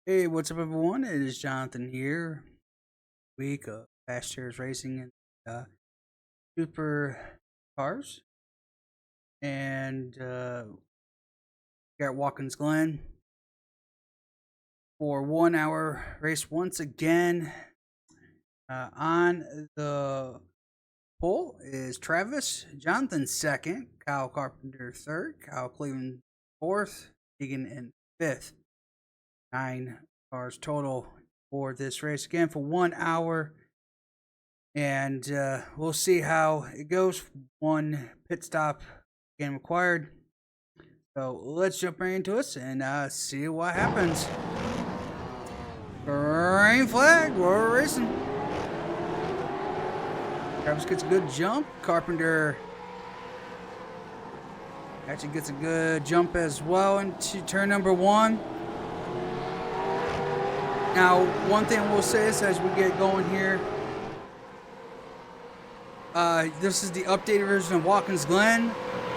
Hey, what's up, everyone? It is Jonathan here. Week of FCRS Racing and Super Cars, and got Watkins Glen for 1 hour race once again. On the pole is Travis, Jonathan second, Kyle Carpenter third, Kyle Cleveland fourth, Egan in fifth. 9 cars total for this race again for 1 hour, and we'll see how it goes. One pit stop again required, so let's jump right into it and see what happens. Green flag, we're racing. Travis gets a good jump. Carpenter actually gets a good jump as well into turn number one. Now, one thing we'll say is as we get going here, this is the updated version of Watkins Glen.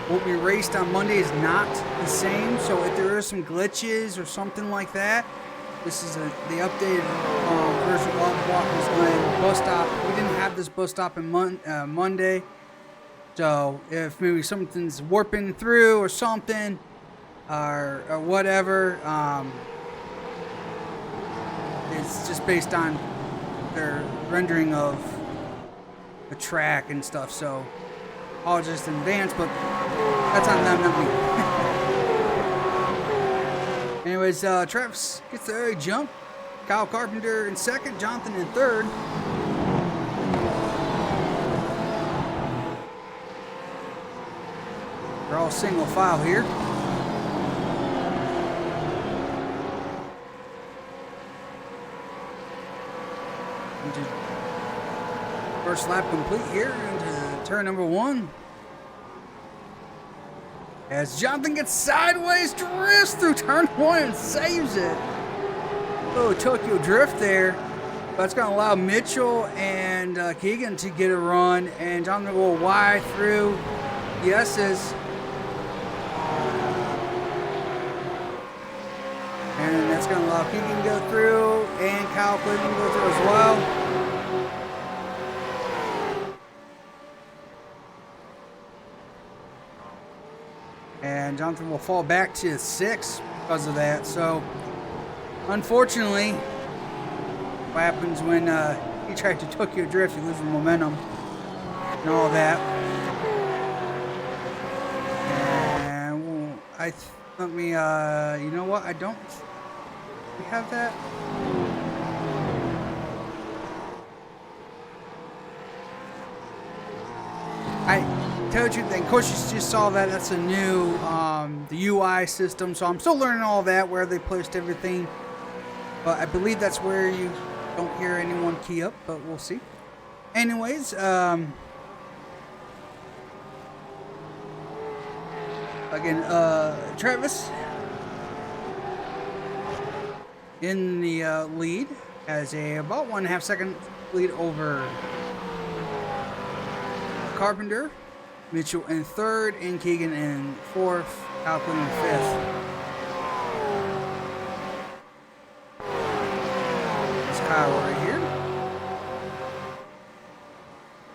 What we raced on Monday is not the same, so if there are some glitches or something like that, this is the updated version of Watkins Glen bus stop. We didn't have this bus stop on Monday, so if maybe something's warping through or something, or whatever, it's just based on their rendering of the track and stuff, so apologize in advance, but that's on them, not me. Anyways, Travis gets the early jump. Kyle Carpenter in second, Jonathan in third. They're all single file here. First lap complete here into turn number one. As Jonathan gets sideways, drifts through turn one and saves it. Oh, Tokyo drift there. That's going to allow Mitchell and Keegan to get a run. And Jonathan will go wide through the S's. And that's going to allow Keegan to go through and Kyle Cleveland to go through as well. And Jonathan will fall back to 6 because of that. So, unfortunately, what happens when he tried to Tokyo drift, he loses momentum and all that. And let me, you know what? We have that. Tell you the truth, of course you just saw that. That's a new the UI system, so I'm still learning all that, where they placed everything. But I believe that's where you don't hear anyone key up, but we'll see. Anyways, again, Travis in the lead has about 1.5 second lead over Carpenter. Mitchell in third, and Keegan in fourth, Alpin in fifth. It's Kyle right here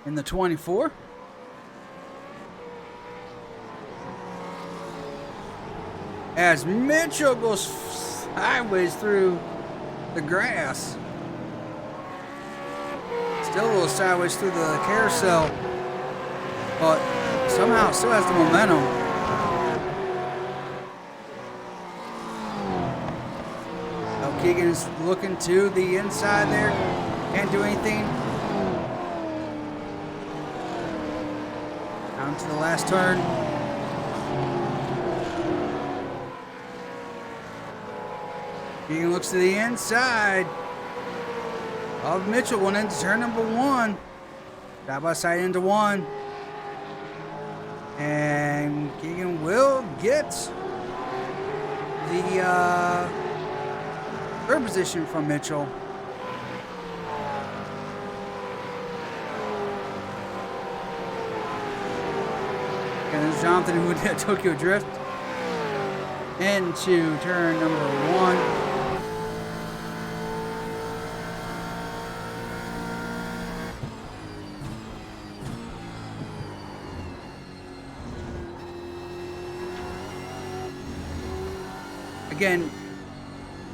in the 24. As Mitchell goes sideways through the grass. Still a little sideways through the carousel, but somehow still has the momentum. Now Keegan's looking to the inside there. Can't do anything. Down to the last turn. Keegan looks to the inside of Mitchell, went into turn number one. Side by side into one. And Keegan will get the third position from Mitchell. And there's Jonathan, who did Tokyo Drift into turn number one. again,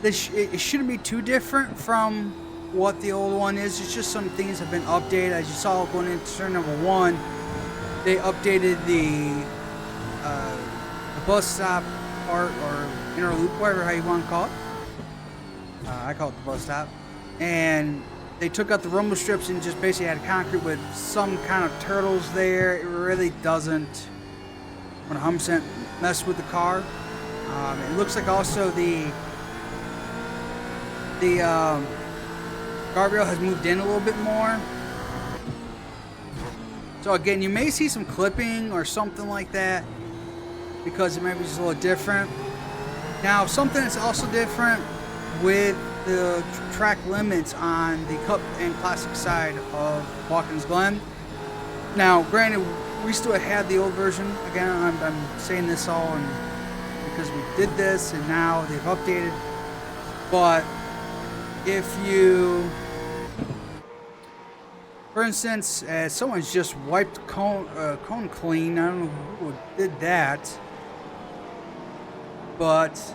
it shouldn't be too different from what the old one is. It's just some things have been updated. As you saw going into turn number 1, they updated the bus stop part, or inner loop, whatever how you want to call it. I call it the bus stop. And they took out the rumble strips and just basically had concrete with some kind of turtles there. It really doesn't 100% mess with the car. It looks like also the guardrail has moved in a little bit more. So again, you may see some clipping or something like that because it might be just a little different. Now, something that's also different with the track limits on the Cup and Classic side of Watkins Glen. Now, granted, we still had the old version. Again, I'm saying this all because we did this and now they've updated. But if you, for instance, someone's just wiped cone clean. I don't know who did that, but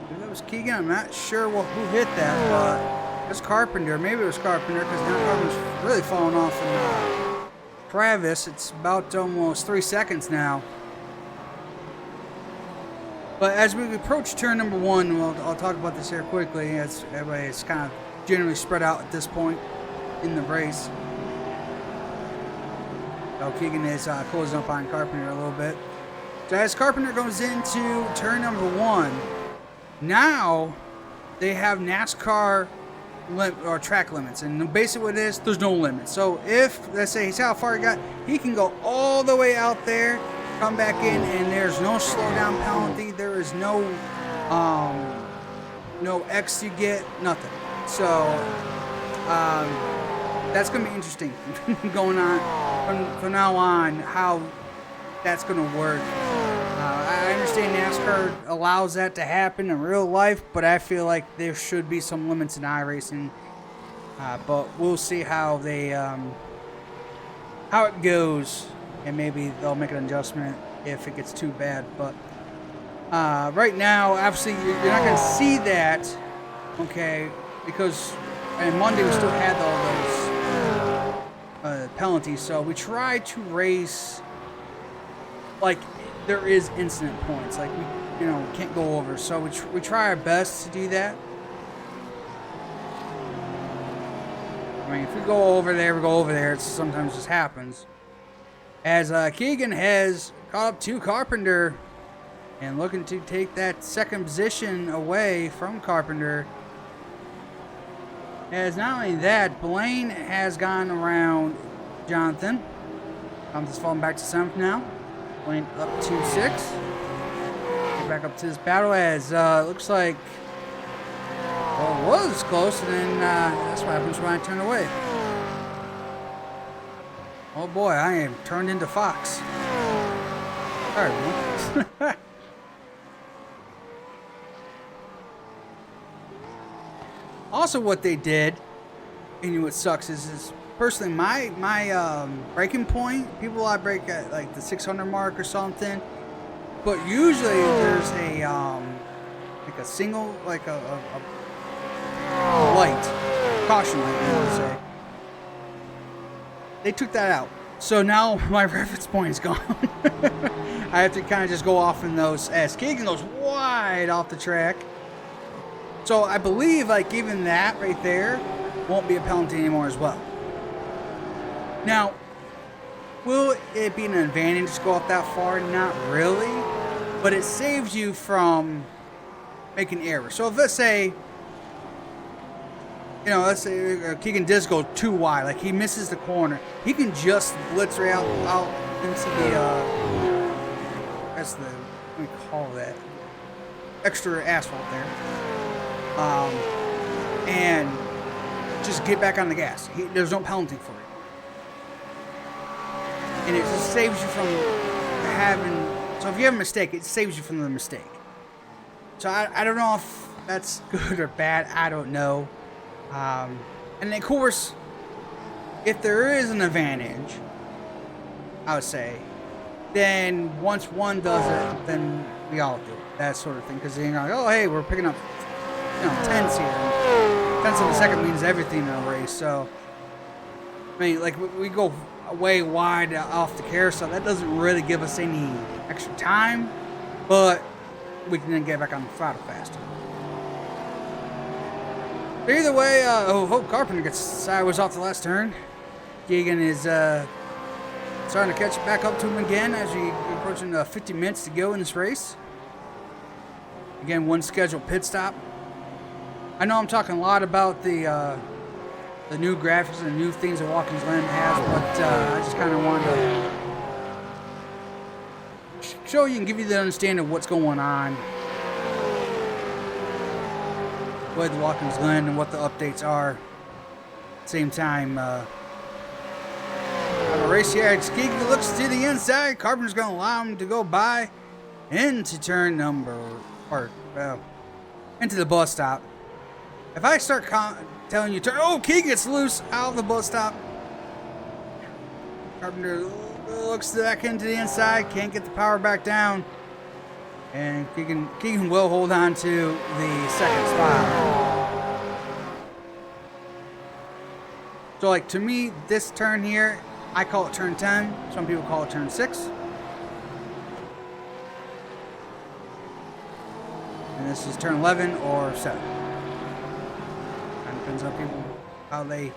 maybe that was Keegan. I'm not sure who hit that, but it was Carpenter. Maybe it was Carpenter because now Carpenter's really falling off in Travis. It's about almost 3 seconds now. But as we approach turn number 1, I'll talk about this here quickly. As everybody's kind of generally spread out at this point in the race. So Keegan is closing up on Carpenter a little bit. So as Carpenter goes into turn number 1, now they have NASCAR or track limits, and basically what it is, there's no limit. So if, let's say, he's how far he got, he can go all the way out there, come back in, and there's no slowdown penalty. There is no X you get, nothing. So that's going to be interesting going on from now on, how that's going to work. I understand NASCAR allows that to happen in real life, but I feel like there should be some limits in iRacing. But we'll see how they how it goes, and maybe they'll make an adjustment if it gets too bad. But right now, obviously, you're not going to see that, okay? Because on Monday we still had all those penalties, so we try to race like there is incident points, like we can't go over. So we try our best to do that. I mean, if we go over there, we go over there. It sometimes just happens. As Keegan has caught up to Carpenter and looking to take that second position away from Carpenter. As not only that, Blaine has gone around Jonathan. Jonathan's falling back to 7th now. Blaine up to 6th. Get back up to this battle as looks like it was close, and then that's what happens when I turn away. Oh boy, I am turned into Fox. Sorry, man. Also, what they did, and what sucks is personally my braking point. People I brake at like the 600 mark or something, but usually there's a like a single, like a light, caution light, I would say. They took that out, so now my reference point is gone. I have to kind of just go off in those as Keegan goes wide off the track. So I believe like even that right there won't be a penalty anymore as well. Now, will it be an advantage to go up that far? Not really, but it saves you from making errors. So if let's say, let's say Keegan does go too wide, like he misses the corner, he can just blitz right out into the that's the, what do we call that, extra asphalt there, and just get back on the gas. There's no penalty for it, and it just saves you from having. So if you have a mistake, it saves you from the mistake. So I don't know if that's good or bad. I don't know. And of course, if there is an advantage, I would say, then once one does it, then we all do it. that sort of thing. Because you're like, oh, hey, we're picking up, tenths here. Tenths of a second means everything in a race. So, I mean, like, we go way wide off the carousel. That doesn't really give us any extra time, but we can then get back on the throttle faster. But either way, Hope Carpenter gets sideways off the last turn. Keegan is starting to catch back up to him again as we approaching 50 minutes to go in this race. Again, one scheduled pit stop. I know I'm talking a lot about the new graphics and the new things that Watkins Glen has, but I just kind of wanted to show you and give you the understanding of what's going on with Watkins Glen and what the updates are. At the same time, a race here. Keegan looks to the inside. Carpenter's going to allow him to go by into turn into the bus stop. If I start telling you, Keegan gets loose out of the bus stop. Carpenter looks back into the inside, can't get the power back down. And Keegan will hold on to the second spot. So, like, to me, this turn here, I call it turn 10. Some people call it turn 6. And this is turn 11 or 7. Depends on people how they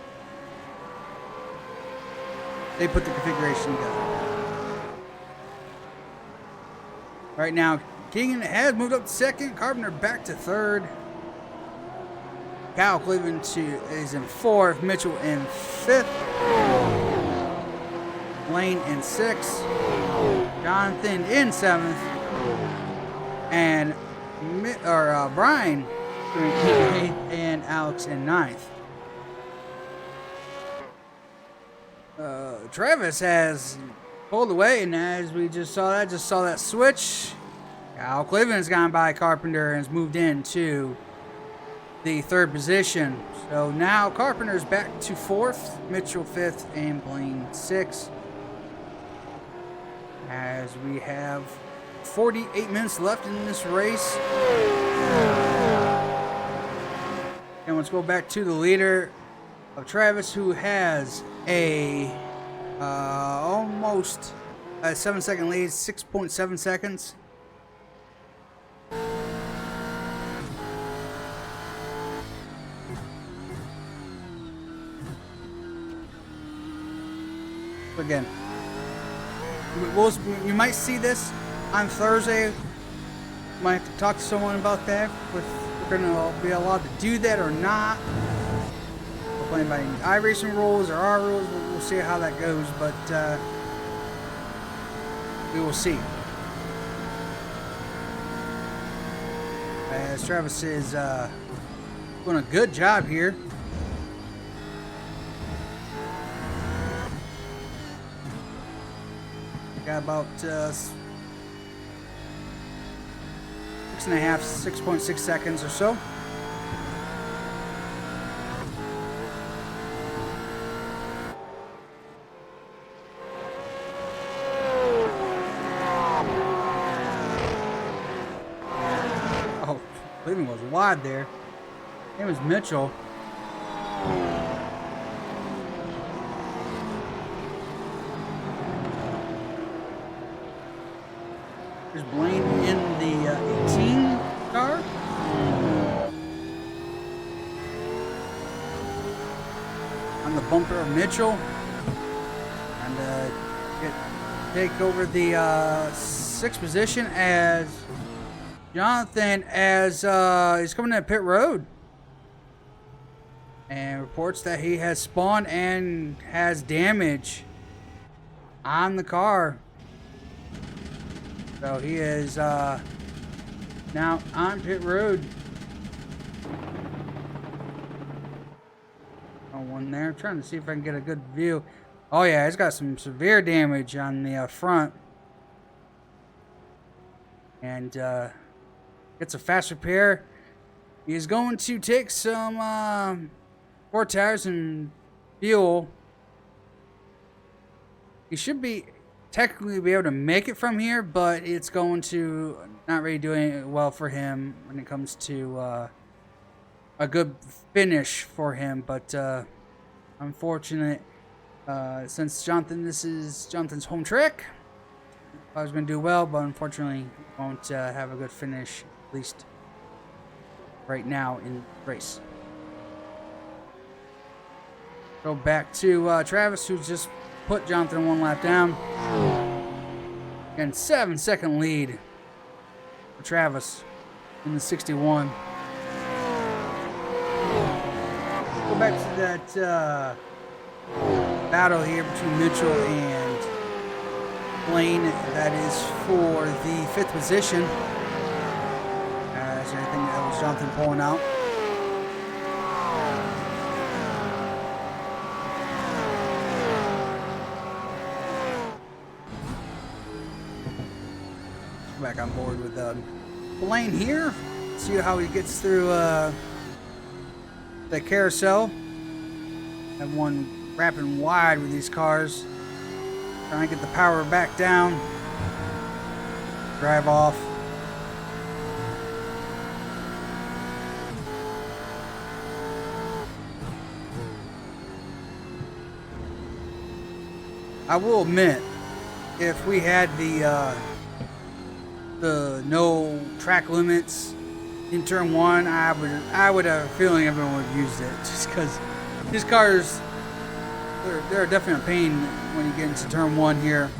put the configuration together. Right now, Keegan has moved up to second. Carpenter back to third. Kyle Cleveland is in fourth. Mitchell in fifth. Lane in sixth. Jonathan in seventh. And Brian in eighth, and Alex in ninth. Travis has pulled away, and as we just saw that switch. Kyle Cleveland has gone by Carpenter and has moved into the third position. So now Carpenter's back to fourth, Mitchell fifth, and Blaine sixth. As we have 48 minutes left in this race. And let's go back to the leader of Travis, who has a almost a 7-second lead, 6.7 seconds. Again, you might see this on Thursday. Might have to talk to someone about that. If we're going to be allowed to do that or not. We're playing by iRacing rules or our rules. We'll see how that goes, but we will see. As Travis is doing a good job here. Got about 6.6 seconds or so. Oh, Cleveland was wide there. It was Mitchell. There's Blaine in the 18 car. On the bumper of Mitchell. And take over the 6th position as Jonathan he's coming to pit road. And reports that he has spawned and has damage on the car. So he is now on pit road. Oh, one there. I'm trying to see if I can get a good view. Oh yeah, he's got some severe damage on the front. And gets a fast repair. He's going to take some 4 tires and fuel. He should be technically be able to make it from here, but it's going to not really doing well for him when it comes to a good finish for him. But unfortunate, since this is Jonathan's home track, I was going to do well, but unfortunately won't have a good finish, at least right now in the race. Go back to Travis, who's just put Jonathan one lap down. And 7-second lead for Travis in the 61. Go back to that battle here between Mitchell and Blaine. That is for the 5th position. Is there anything that was Jonathan pulling out? Back on board with Blaine here. See how he gets through the carousel. Have one wrapping wide with these cars. Trying to get the power back down. Drive off. I will admit, if we had the no track limits in turn 1, I would have a feeling everyone would have used it, just because these cars, they're definitely a pain when you get into turn 1 here.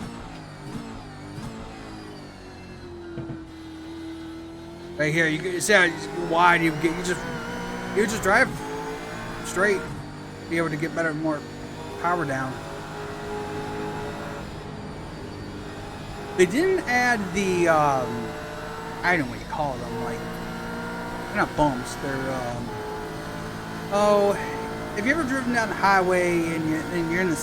Right here, you see how wide you just drive straight, be able to get better, more power down. They didn't add the, I don't know what you call them, like, they're not bumps, they're, oh, have you ever driven down the highway and you're in the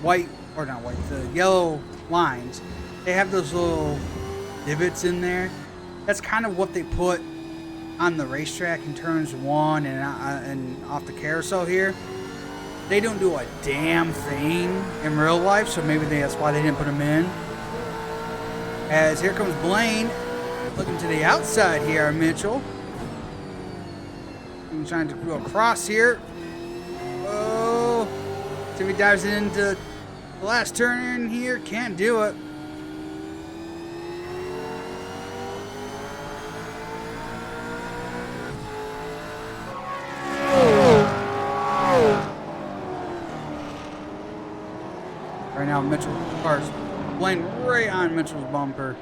white, or not white, the yellow lines? They have those little divots in there. That's kind of what they put on the racetrack in turns 1 and off the carousel here. They don't do a damn thing in real life, so maybe that's why they didn't put them in. As here comes Blaine, looking to the outside here, Mitchell. I'm trying to go across here. Oh, so he dives into the last turn in here, can't do it. Right now, Mitchell's car's Blaine right on Mitchell's bumper.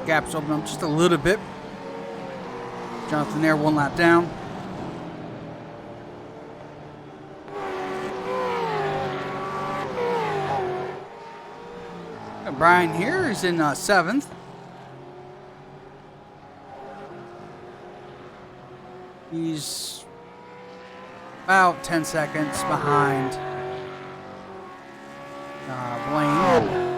Gaps open up just a little bit. Jonathan there, one lap down. And Brian here is in 7th. He's about 10 seconds behind Blaine.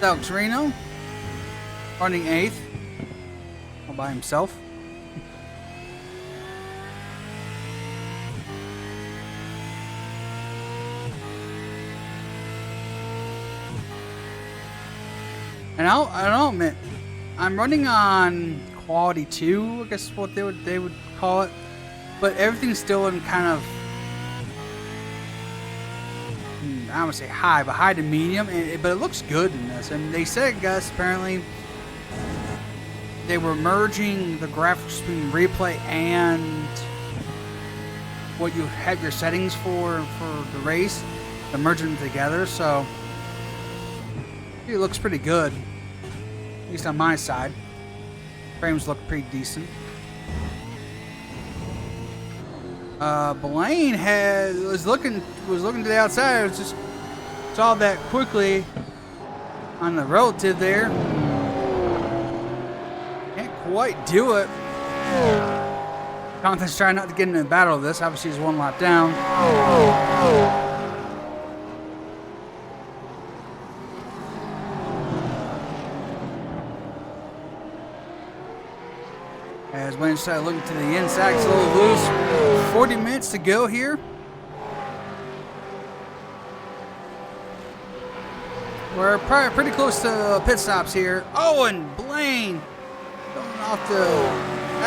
Alex Reno running 8th all by himself. And I'll admit, I'm running on quality 2, I guess is what they would call it, but everything's still in kind of, I would say high, but high to medium, but it looks good in this. And they said, Gus, apparently they were merging the graphics between replay and what you have your settings for the race, and merging them together. So It looks pretty good, at least on my side. Frames look pretty decent. Blaine was looking to the outside. It was just saw that quickly on the relative there. Can't quite do it. Jonathan's trying not to get into a battle of this. Obviously, he's one lap down. As Blaine started looking to the inside, it's a little loose. 40 minutes to go here. We're probably pretty close to pit stops here. Oh, and Blaine going off the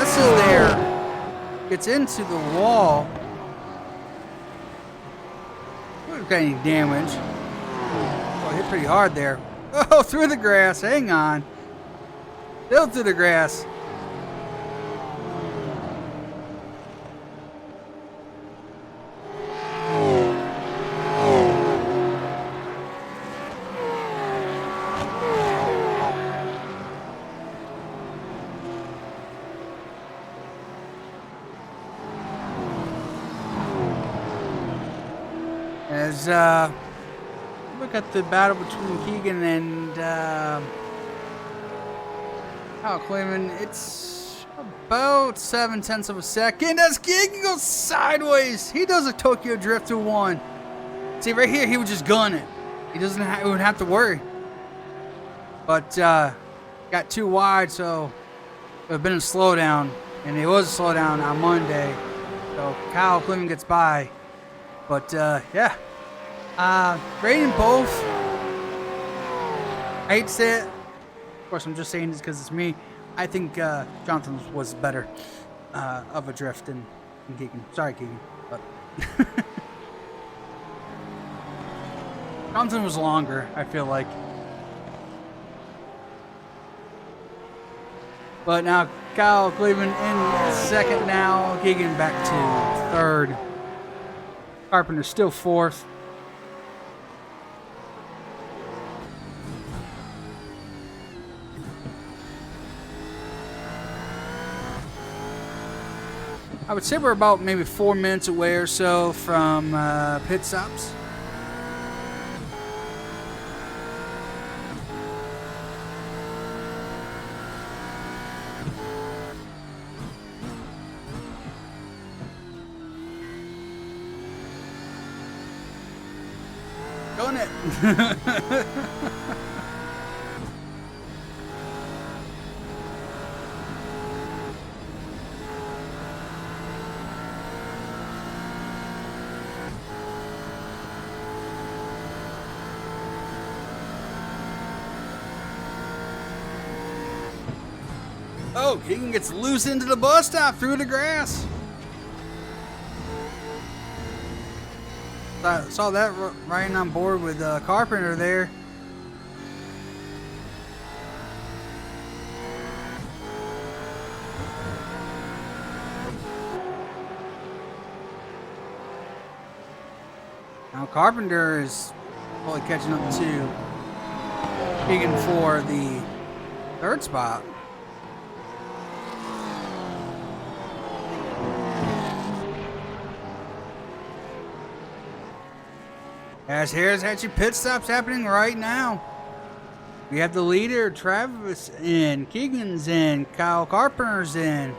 S's there. Gets into the wall. We've got any damage. Oh, hit pretty hard there. Oh, through the grass. Hang on. Still through the grass. As look at the battle between Keegan and Kyle Clayman, it's about 7/10 of a second as Keegan goes sideways. He does a Tokyo Drift through one. See, right here, he would just gun it. He wouldn't have to worry. But got too wide, so it would have been a slowdown, and it was a slowdown on Monday. So Kyle Clayman gets by. But, yeah. Rating both. I hate to say it. Of course, I'm just saying this because it's me. I think Jonathan was better of a drift than Keegan. Sorry, Keegan. But Jonathan was longer, I feel like. But now, Kyle Cleveland in second now. Keegan back to third. Carpenter still fourth. I would say we're about maybe 4 minutes away or so from pit stops. Going it. Oh, Keegan gets loose into the bus stop through the grass. I saw that riding on board with Carpenter there. Now Carpenter is probably catching up to Keegan for the third spot. As here's actually pit stops happening right now. We have the leader, Travis, in. Keegan's in. Kyle Carpenter's in.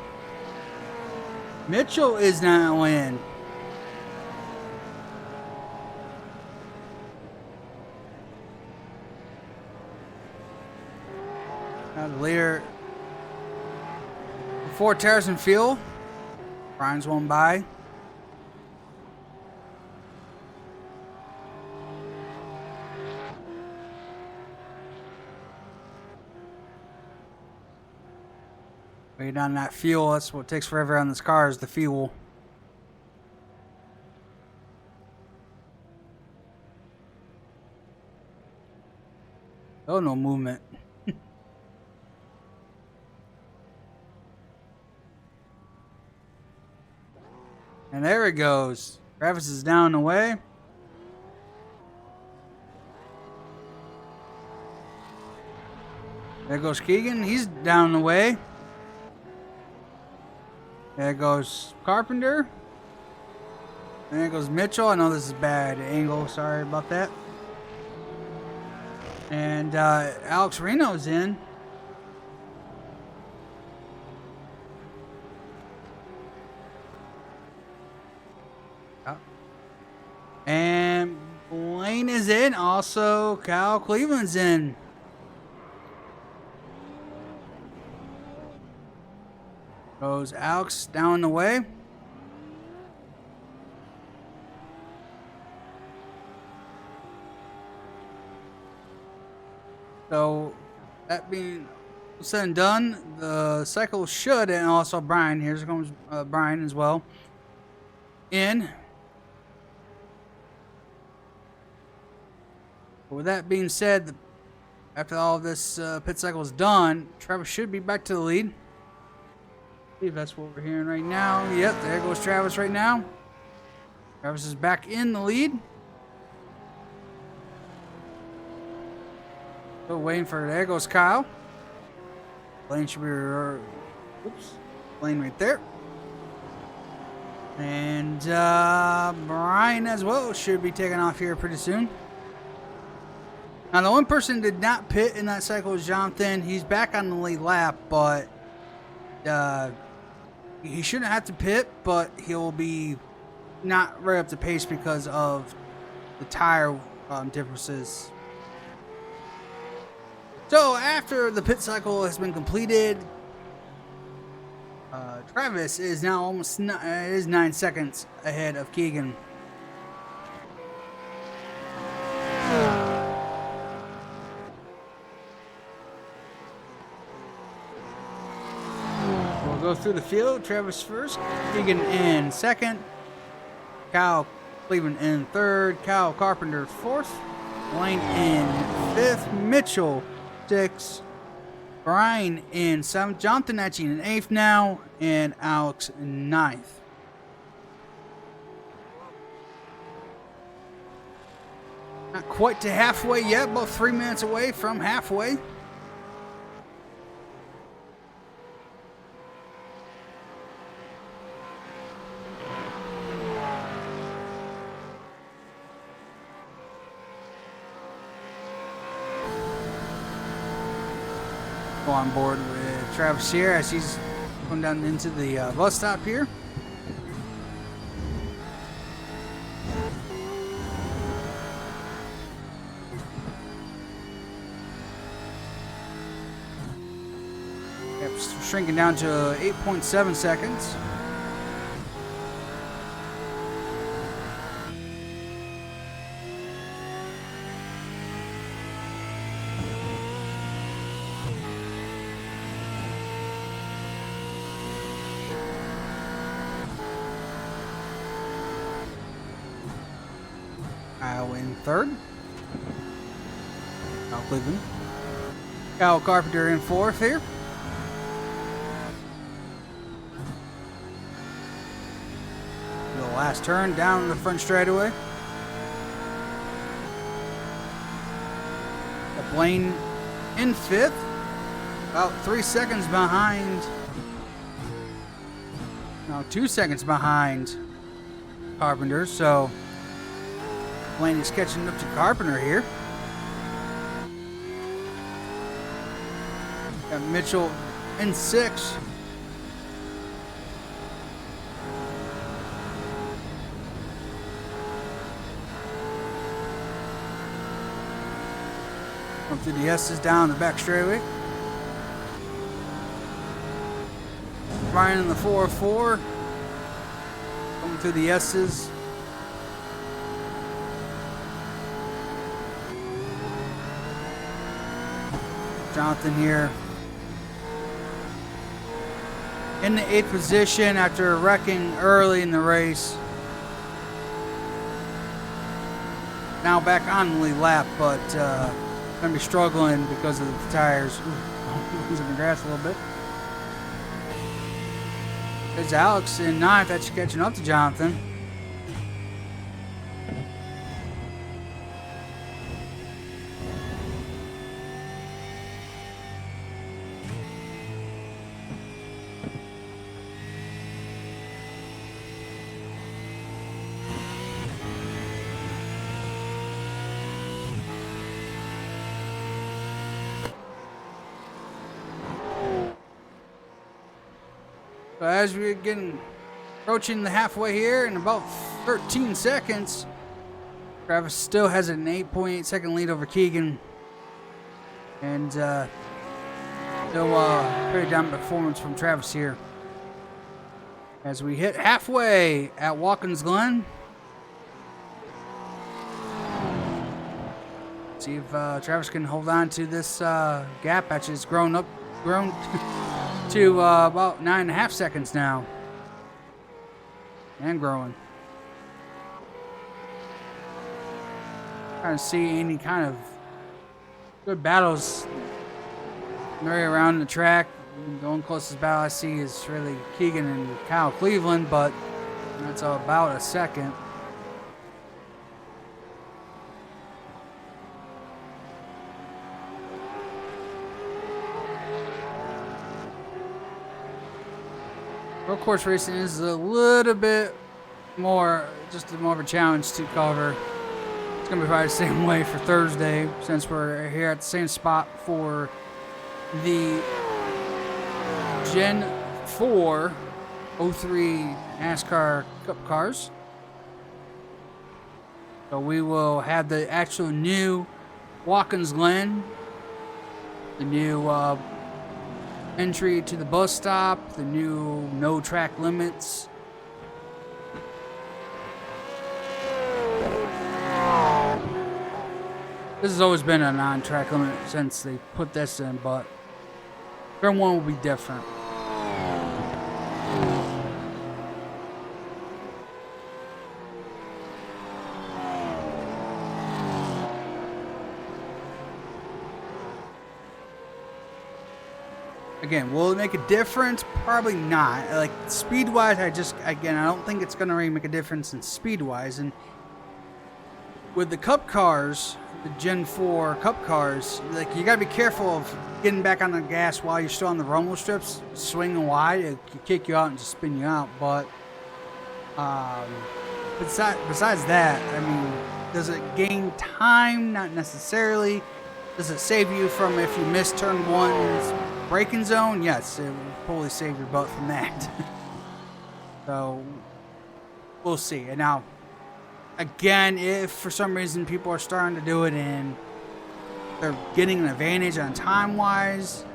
Mitchell is now in. Now the leader, 4 tires and fuel. Brian's one by. Waiting on that fuel. That's what takes forever on this car is the fuel. Oh, no movement. And there it goes. Travis is down the way. There goes Keegan. He's down the way. There goes Carpenter. And there goes Mitchell. I know this is bad angle. Sorry about that. And Alex Reno's in. And Blaine is in. Also, Kyle Cleveland's in. Goes Alex down the way. So, that being said and done, the cycle should, and also Brian, here comes Brian as well, in. But with that being said, after all of this pit cycle is done, Travis should be back to the lead. I believe that's what we're hearing right now. Yep, there goes Travis right now. Travis is back in the lead. Still waiting for, there goes Kyle. Blaine should be, oops, Blaine right there. And Brian as well should be taking off here pretty soon. Now the one person who did not pit in that cycle was Jonathan. He's back on the lead lap, but he shouldn't have to pit, but he'll be not right up to pace because of the tire differences. So after the pit cycle has been completed, Travis is now almost 9 seconds ahead of Keegan. We'll go through the field. Travis first, Keegan in second, Kyle Cleveland in third, Kyle Carpenter fourth, Blaine in fifth, Mitchell sixth, Brian in seventh, Jonathan actually in eighth now, and Alex in ninth. Not quite to halfway yet, about 3 minutes away from halfway. On board with Travis here as he's going down into the bus stop here. Yep, shrinking down to 8.7 seconds. Kyle in third. Kyle Cleveland. Kyle Carpenter in fourth here. The last turn down the front straightaway. Got Blaine in fifth. About 3 seconds behind. No, 2 seconds behind Carpenter. So Blaine is catching up to Carpenter here. Got Mitchell in sixth. Come through the S's down the back straightaway. Brian in the 404. Coming through the S's. Jonathan here in the 8th position after wrecking early in the race. Now back on the lead lap, but going to be struggling because of the tires. Losing the grass a little bit. There's Alex in 9th. That's catching up to Jonathan. So as we're getting approaching the halfway here in about 13 seconds, Travis still has an 8.8 second lead over Keegan. And still pretty dominant performance from Travis here. As we hit halfway at Watkins Glen. See if Travis can hold on to this gap. Actually, it's grown to about 9.5 seconds now. And growing. Trying to see any kind of good battles right around the track. The only closest battle I see is really Keegan and Kyle Cleveland, but that's about a second. Road course racing is a little bit more, just more of a challenge to cover. It's going to be probably the same way for Thursday, since we're here at the same spot for the Gen 4 03 NASCAR Cup cars. So we will have the actual new Watkins Glen, the new entry to the bus stop, the new no track limits. This has always been a non-track limit since they put this in, but turn one will be different. Again, will it make a difference? Probably not. Like speed-wise, I don't think it's gonna really make a difference in speed-wise. And with the Cup cars, the Gen 4 Cup cars, like you gotta be careful of getting back on the gas while you're still on the rumble strips, swinging wide. It could kick you out and just spin you out. But besides that, I mean, does it gain time? Not necessarily. Does it save you from if you miss turn one's braking zone? Yes, it will probably save your butt from that. So we'll see. And now, again, if for some reason people are starting to do it and they're getting an advantage on time-wise,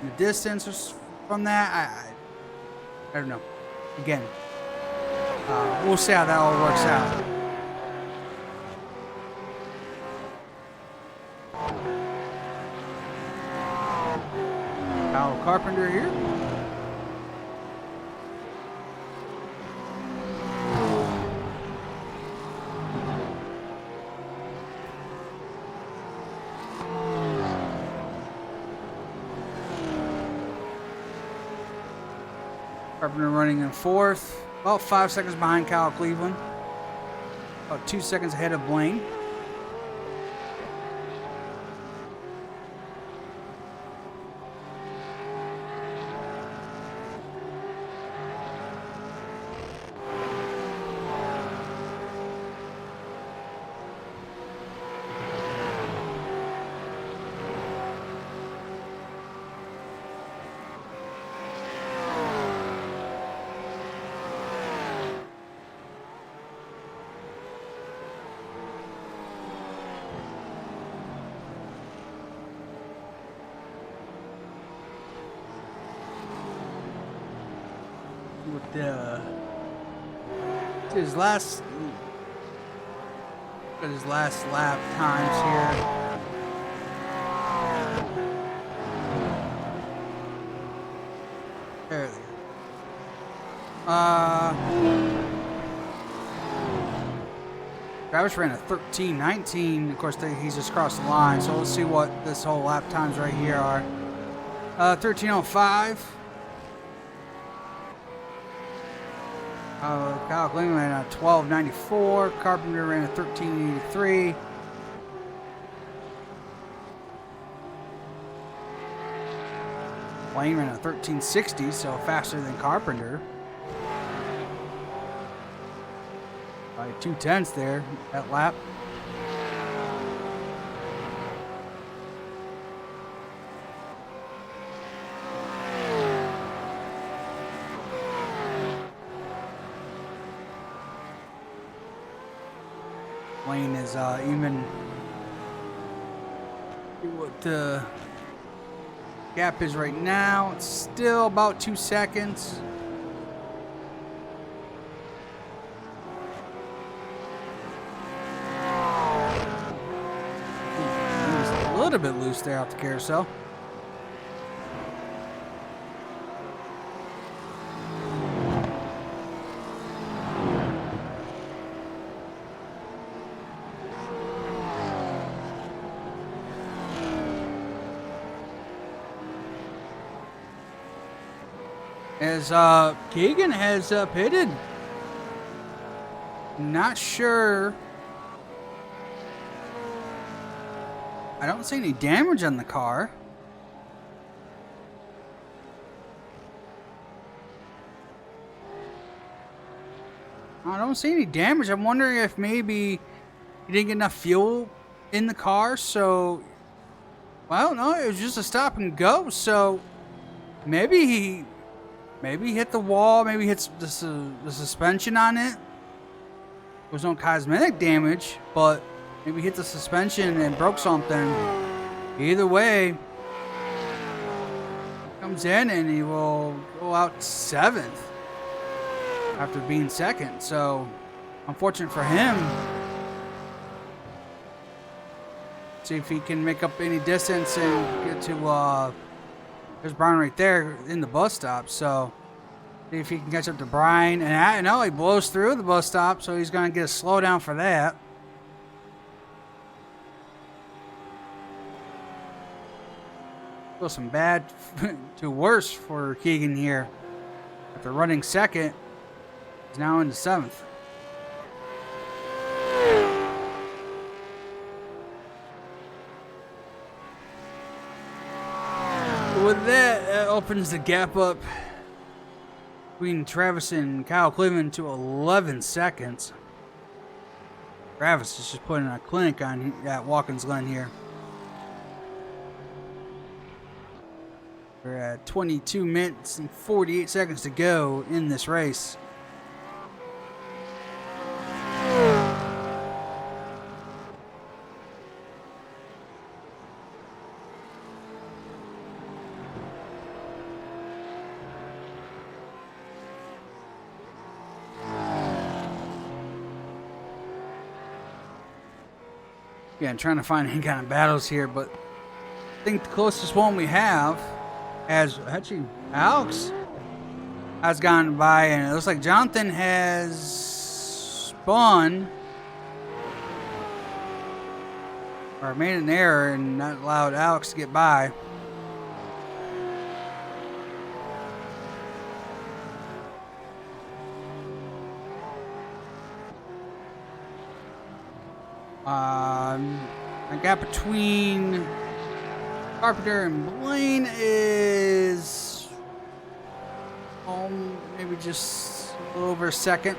the distance from that, I don't know. Again, we'll see how that all works out. Kyle Carpenter here. Carpenter running in fourth, about 5 seconds behind Kyle Cleveland, about 2 seconds ahead of Blaine. With his last lap times here. There they are. Travis ran a 13:19. Of course, he's just crossed the line. So let's see what this whole lap times right here are. 13:05. Kyle Cleveland ran a 12:94. Carpenter ran a 13:83. Blaine ran a 13:60, so faster than Carpenter. By 2/10 there, that lap. Lane is even. See what the gap is right now. It's still about 2 seconds. A little bit loose there off the carousel. As Keegan has pitted. Not sure. I don't see any damage on the car. I don't see any damage. I'm wondering if maybe he didn't get enough fuel in the car, so... Well, no, it was just a stop and go, so... Maybe he hit the wall, maybe hits the suspension on it. There was no cosmetic damage, but maybe hit the suspension and broke something. Either way, comes in and he will go out 7th after being 2nd. So, unfortunate for him. See if he can make up any distance and get to, there's Brian right there in the bus stop. So, see if he can catch up to Brian. And I know he blows through the bus stop, so he's going to get a slowdown for that. Some bad to worse for Keegan here. After running 2nd, he's now into 7th. With that opens the gap up between Travis and Kyle Cleveland to 11 seconds. Travis is just putting a clinic on at Watkins Glen here. We're at 22 minutes and 48 seconds to go in this race. Yeah, I'm trying to find any kind of battles here, but I think the closest one we have has actually Alex has gone by, and it looks like Jonathan has spun or made an error and not allowed Alex to get by. The gap between Carpenter and Blaine is maybe just a little over a second.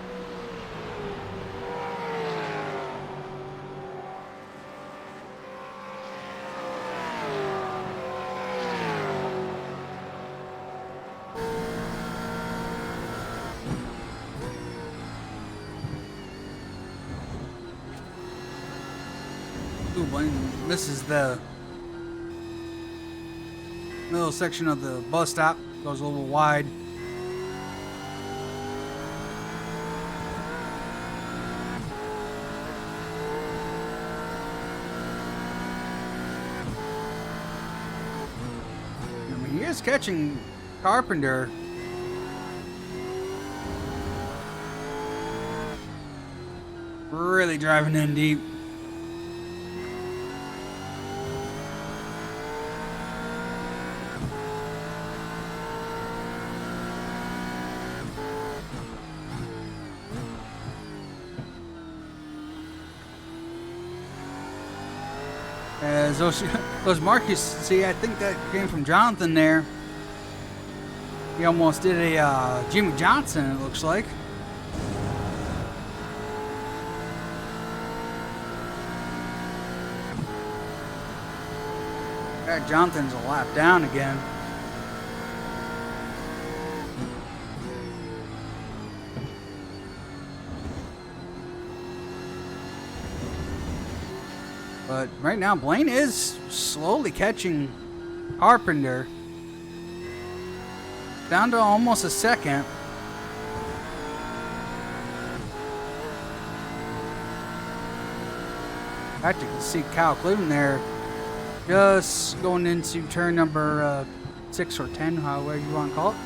Ooh, Blaine misses the middle section of the bus stop, goes a little wide. I mean, he is catching Carpenter. Really driving in deep. As those markers, see, I think that came from Jonathan there. He almost did a Jimmy Johnson, it looks like. Jonathan's a lap down again. But right now, Blaine is slowly catching Carpenter. Down to almost a second. In fact, you can see Kyle Cleveland there just going into turn number 6 or 10, however you want to call it.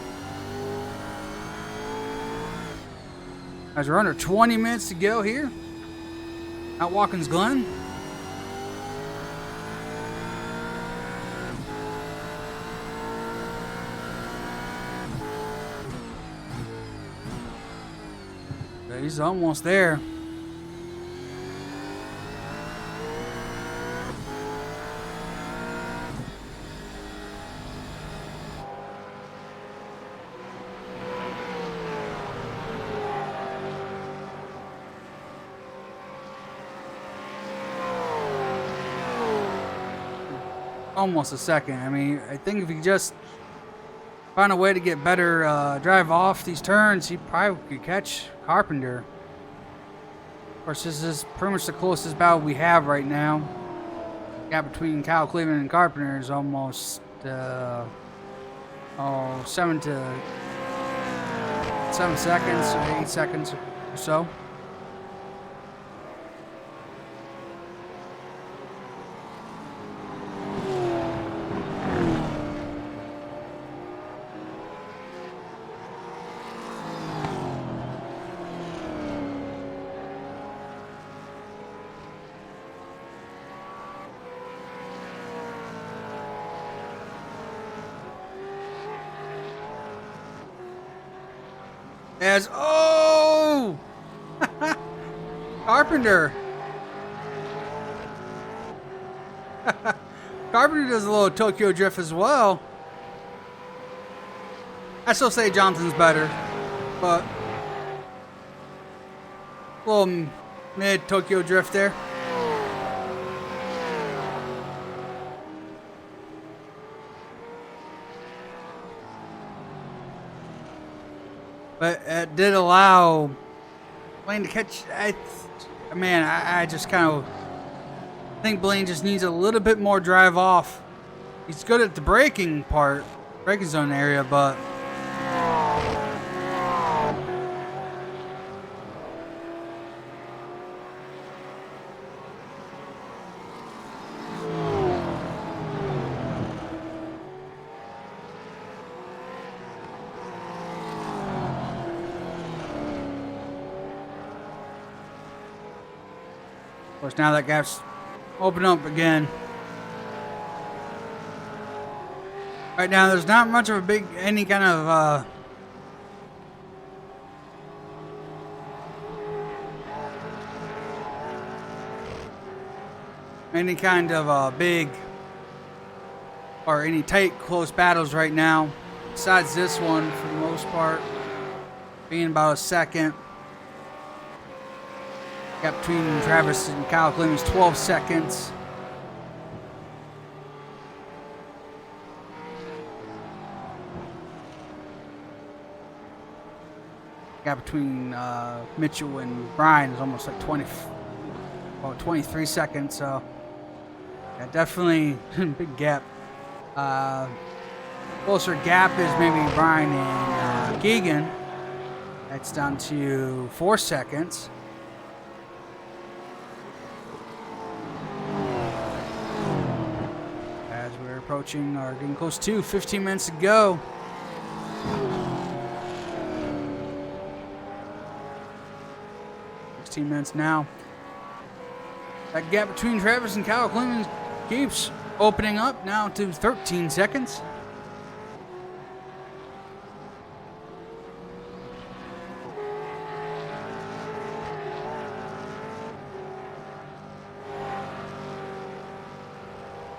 As we're under 20 minutes to go here at Watkins Glen. But he's almost there. Almost a second. I mean, I think if you just find a way to get better drive off these turns, he probably could catch Carpenter. Of course, this is pretty much the closest battle we have right now. The gap between Kyle Cleveland and Carpenter is almost 7 seconds or 8 seconds or so. As Carpenter. Carpenter does a little Tokyo drift as well. I still say Johnson's better, but a little mid Tokyo drift there. But it did allow Blaine to catch. I just kind of think Blaine just needs a little bit more drive off. He's good at the braking zone area, but of course, now that gap's open up again. Right now, there's not much of any kind of big or any tight, close battles right now. Besides this one, for the most part, being about a second. Gap between Travis and Kyle Cleveland is 12 seconds. Gap between Mitchell and Brian is almost like 23 seconds. So, yeah, definitely big gap. Closer gap is maybe Brian and Keegan. That's down to 4 seconds. Approaching or getting close to 15 minutes to go. Minutes now. That gap between Travis and Kyle Cleveland keeps opening up now to 13 seconds.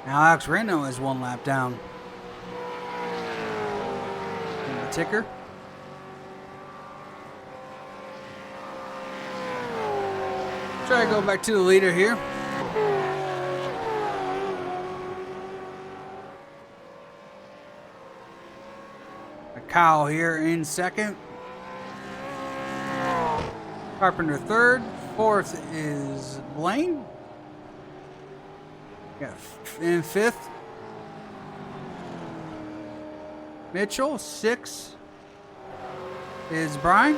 Now Alex Reno is 1 lap down. And the ticker. Try to go back to the leader here. Kyle here in second. Carpenter third. Fourth is Blaine. Yeah, in 5th. Mitchell, 6th is Brian.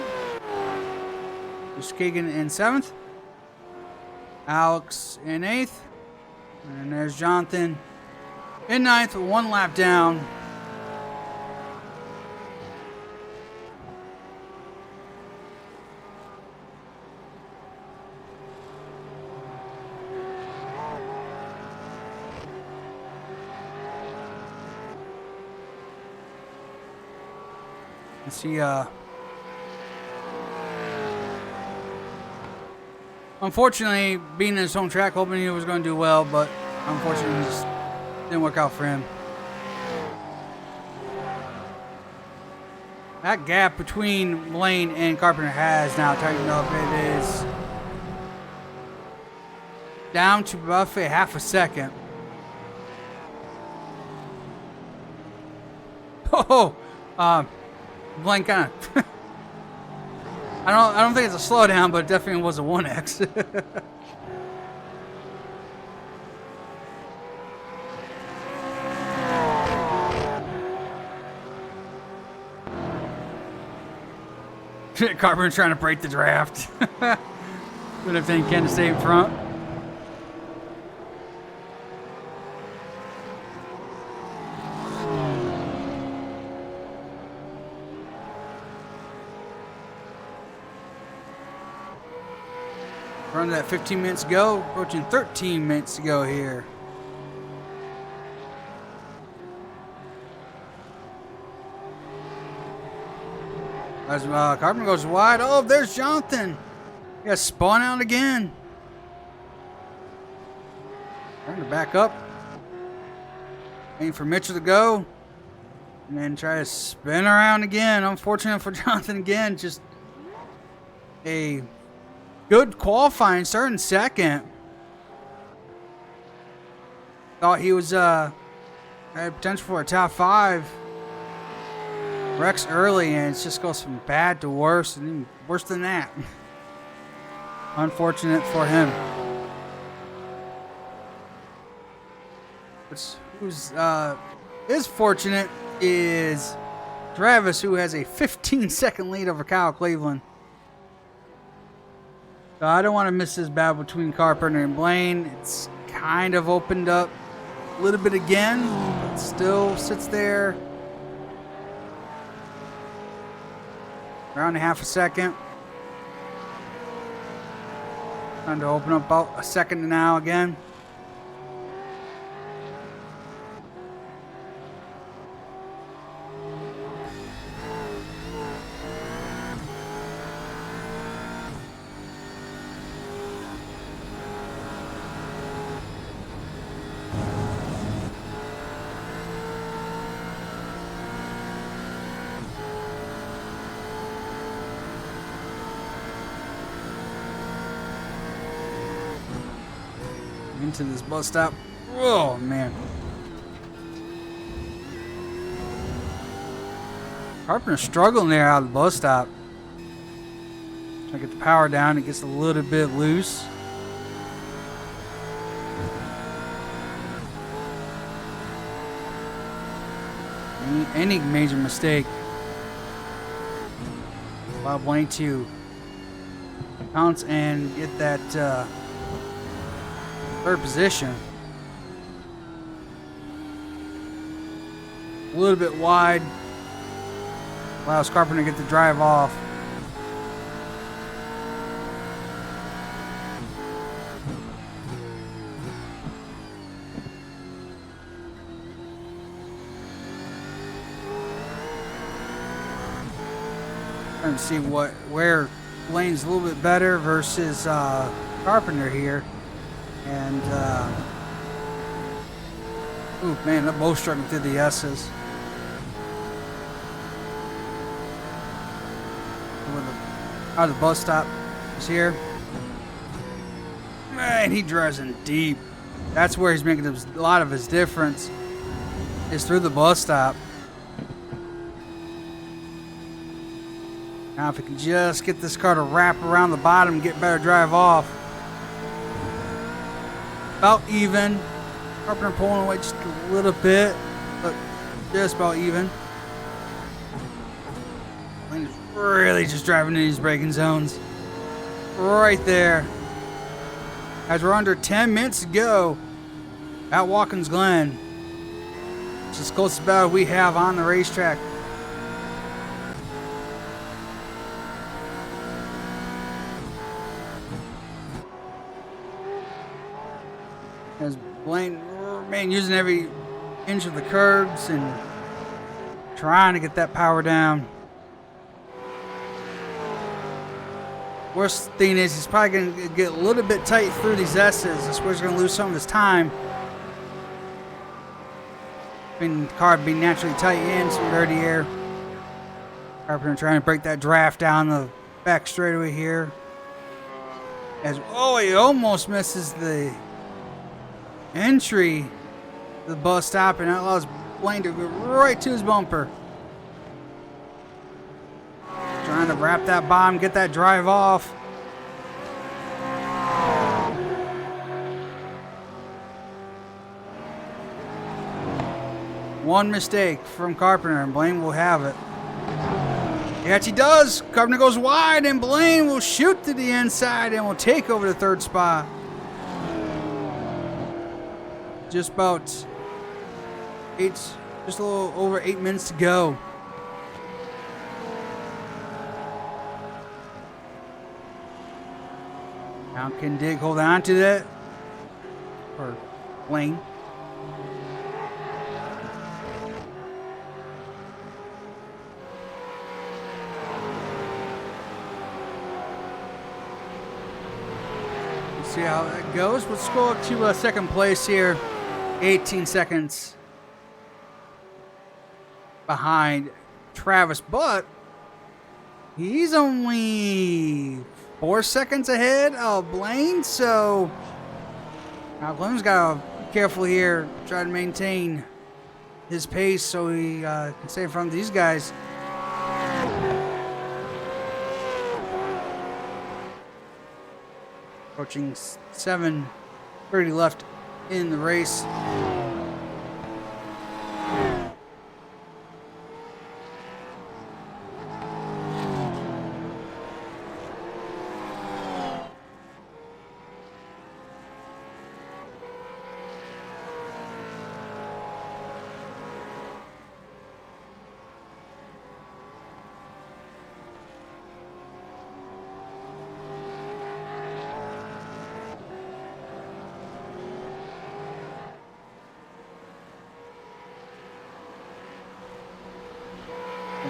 Keegan in 7th. Alex in 8th. And there's Jonathan in 9th with 1 lap down. You see, unfortunately, being in his home track, hoping he was going to do well, but unfortunately, it just didn't work out for him. That gap between Blaine and Carpenter has now tightened up. It is down to roughly half a second. Oh, Blaine kind of. I don't think it's a slowdown, but it definitely was a 1X. Carpenter trying to break the draft. Doing everything he can to stay in front. Running at 15 minutes to go, approaching 13 minutes to go here. As Carpenter goes wide. Oh, there's Jonathan. He got spun out again. Trying to back up. Waiting for Mitchell to go. And then try to spin around again. Unfortunate for Jonathan again. Just a good qualifying, starting second. Thought he was had potential for a top 5. Wrecks early, and it just goes from bad to worse, and even worse than that. Unfortunate for him. Who's is fortunate is Travis, who has a 15-second lead over Kyle Cleveland. So I don't want to miss this battle between Carpenter and Blaine. It's kind of opened up a little bit again, but still sits there. Around a half a second. Time to open up about a second now again. Into this bus stop. Oh man. Carpenter struggling there out of the bus stop. Trying to get the power down. It gets a little bit loose. Any major mistake. Bob Blaine to pounce and get that third position. A little bit wide. Allows Carpenter to get the drive off. Trying to see where Blaine's a little bit better versus Carpenter here. And, ooh, man, they're both struggling through the S's. Out of the bus stop is here. Man, he drives in deep. That's where he's making a lot of his difference, is through the bus stop. Now, if he can just get this car to wrap around the bottom and get better drive off. About even. Carpenter pulling away just a little bit, but just about even. Blaine is really just driving in these braking zones. Right there. As we're under 10 minutes to go at Watkins Glen. It's as close to battle we have on the racetrack. As Blaine, man, using every inch of the curbs and trying to get that power down. Worst thing is he's probably going to get a little bit tight through these S's. That's where he's going to lose some of his time. The car being naturally tight in, some dirty air. Carpenter trying to break that draft down the back straightaway here. As he almost misses the entry to the bus stop, and that allows Blaine to go right to his bumper. Trying to wrap that bomb, get that drive off. One mistake from Carpenter, and Blaine will have it. Yes, he does. Carpenter goes wide, and Blaine will shoot to the inside and will take over the third spot. Just about just a little over 8 minutes to go. Now can Dig hold on to that? Or Blaine. Let's see how that goes. Let's go up to second place here. 18 seconds behind Travis, but he's only 4 seconds ahead of Blaine, so now Glenn's got to be careful here, try to maintain his pace so he can stay in front of these guys. Approaching 7:30 left in the race.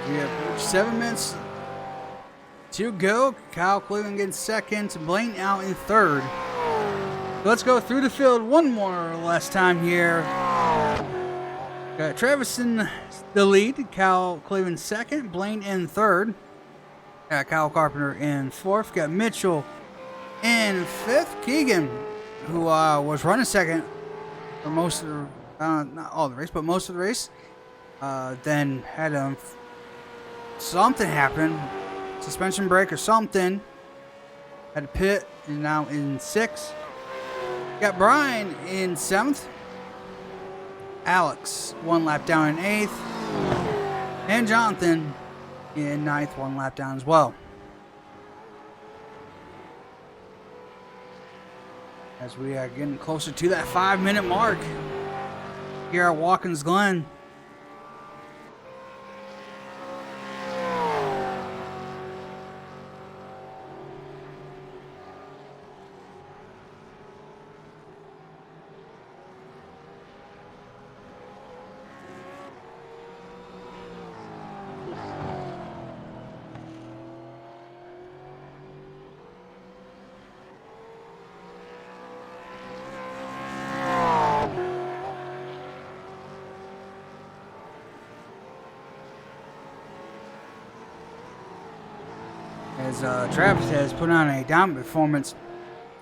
We have 7 minutes to go. Kyle Cleveland getting second. Blaine out in third. Let's go through the field one more last time here. Got Travis in the lead. Kyle Cleveland second. Blaine in third. Got Kyle Carpenter in fourth. Got Mitchell in fifth. Keegan, who was running second for most of the, not all the race, but most of the race, then had something happened, suspension brake or something, had to pit, and now in sixth. Got Brian in seventh, Alex 1 lap down in eighth, and Jonathan in ninth, 1 lap down as well. As we are getting closer to that 5-minute mark here at Watkins Glen. As Travis has put on a dominant performance,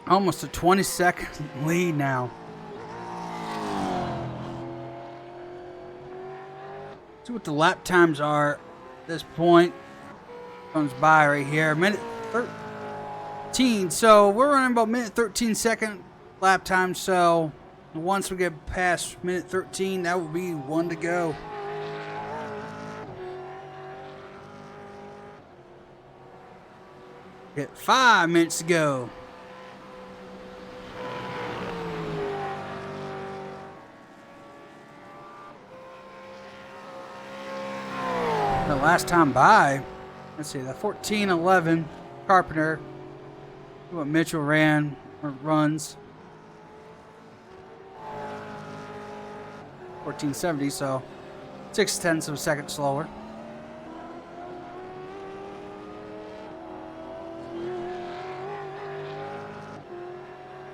almost a 20-second lead now. See what the lap times are at this point. Comes by right here, minute 13. So we're running about minute 13 second lap time. So And once we get past minute 13, that will be 1 to go. Get 5 minutes to go. The last time by, let's see, the 14:11 Carpenter, what Mitchell ran or runs, 14:70, so 0.6 of a second slower.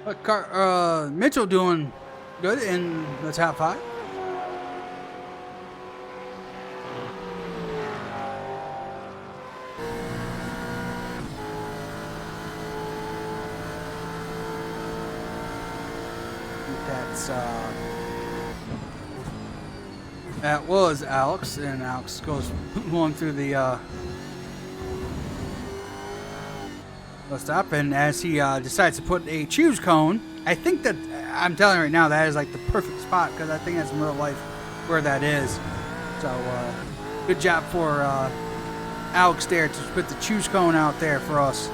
But Mitchell doing good in the top 5. That was Alex, and Alex goes going through the stop, and as he decides to put a choose cone, I think that, I'm telling you right now, that is like the perfect spot, because I think that's in real life where that is. So good job for Alex there to put the choose cone out there for us.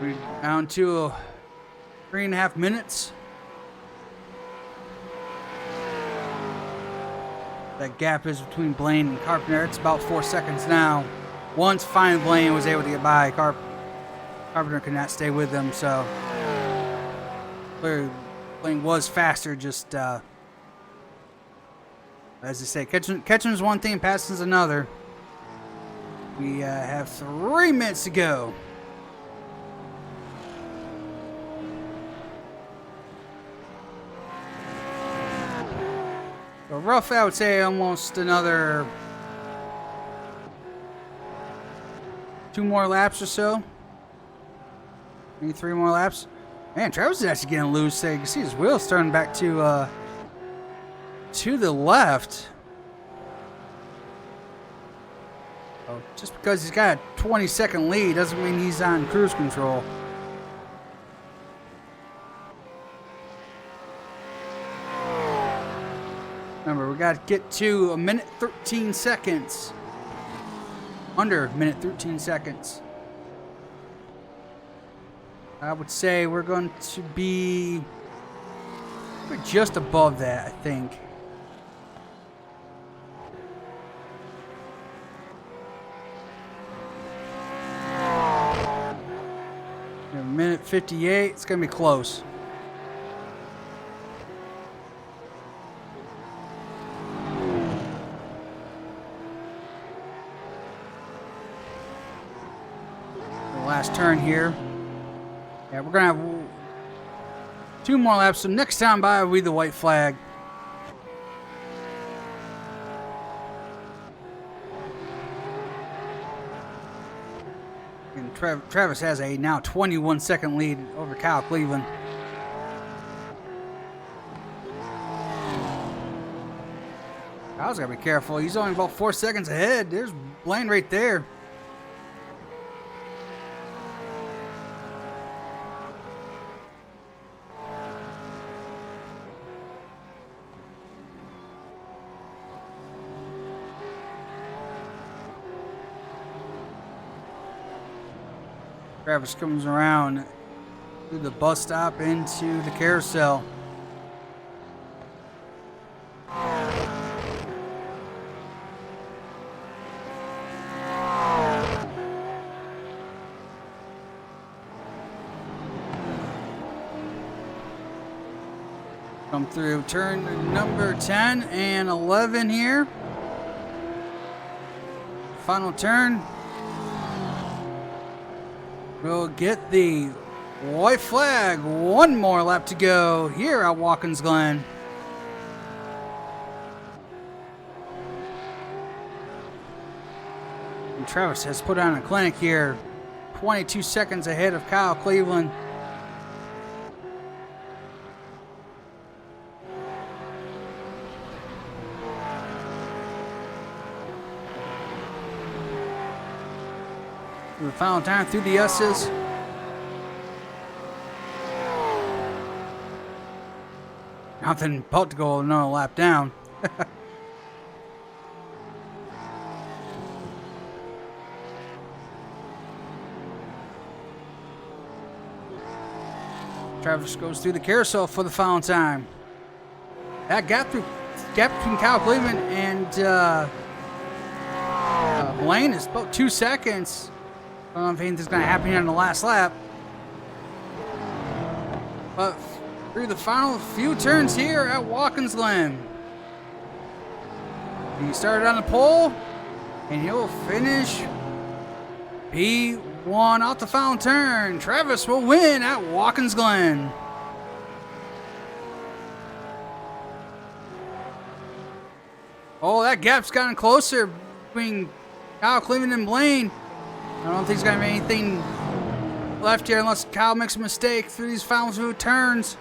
We're down to 3.5 minutes. That gap is between Blaine and Carpenter. It's about 4 seconds now. Once finally Blaine was able to get by, Carpenter could not stay with them, so clearly Blaine was faster. Just as I say, catching is one thing, passing is another. We have 3 minutes to go. Rough, I would say almost another 2 more laps or so. Maybe 3 more laps. Man, Travis is actually getting loose. So you can see his wheels turning back to the left. Oh, just because he's got a 20-second lead doesn't mean he's on cruise control. Remember, we got to get to a minute 13 seconds. Under a minute 13 seconds. I would say we're going to be just above that, I think. A minute 58. It's going to be close. Last turn here. Yeah, we're gonna have 2 more laps, so next time by will be the white flag. And Travis has a now 21-second lead over Kyle Cleveland. Kyle's gotta be careful. He's only about 4 seconds ahead. There's Blaine right there. Travis comes around through the bus stop into the carousel. Come through turn number 10 and 11 here. Final turn. We'll get the white flag. 1 more lap to go here at Watkins Glen. And Travis has put on a clinic here. 22 seconds ahead of Kyle Cleveland. For the final time through the S's. Nothing about to go another lap down. Travis goes through the carousel for the final time. That gap between Kyle Cleveland and Blaine is about 2 seconds. I don't know if anything's going to happen on the last lap. But through the final few turns here at Watkins Glen. He started on the pole, and he'll finish P1 off the final turn. Travis will win at Watkins Glen. Oh, that gap's gotten closer between Kyle Cleveland and Blaine. I don't think he's going to have anything left here unless Kyle makes a mistake through these final few turns.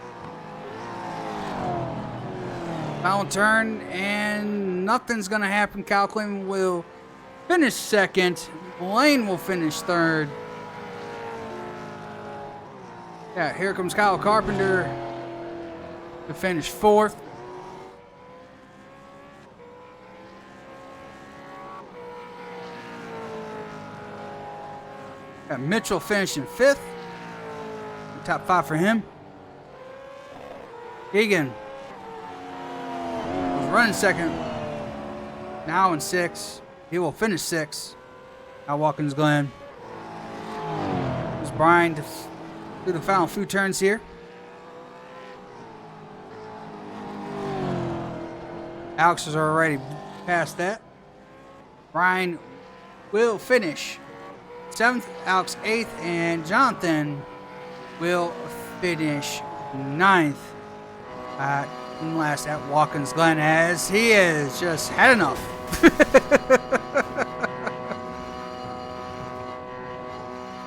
Final turn, and nothing's going to happen. Kyle Cleveland will finish second. Blaine will finish third. Yeah, here comes Kyle Carpenter to finish fourth. Got Mitchell finishing fifth. Top five for him. Egan was running second. Now in sixth. He will finish sixth at Watkins Glen. There's Brian to do the final few turns here. Alex is already past that. Brian will finish 7th, Alex 8th, and Jonathan will finish 9th and last at Watkins Glen, as he has just had enough.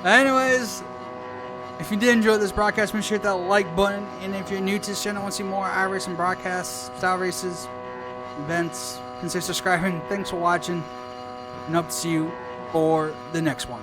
Anyways, if you did enjoy this broadcast, make sure to hit that like button. And if you're new to this channel and want to see more iRacing broadcasts, style races, events, consider subscribing. Thanks for watching, and hope to see you for the next one.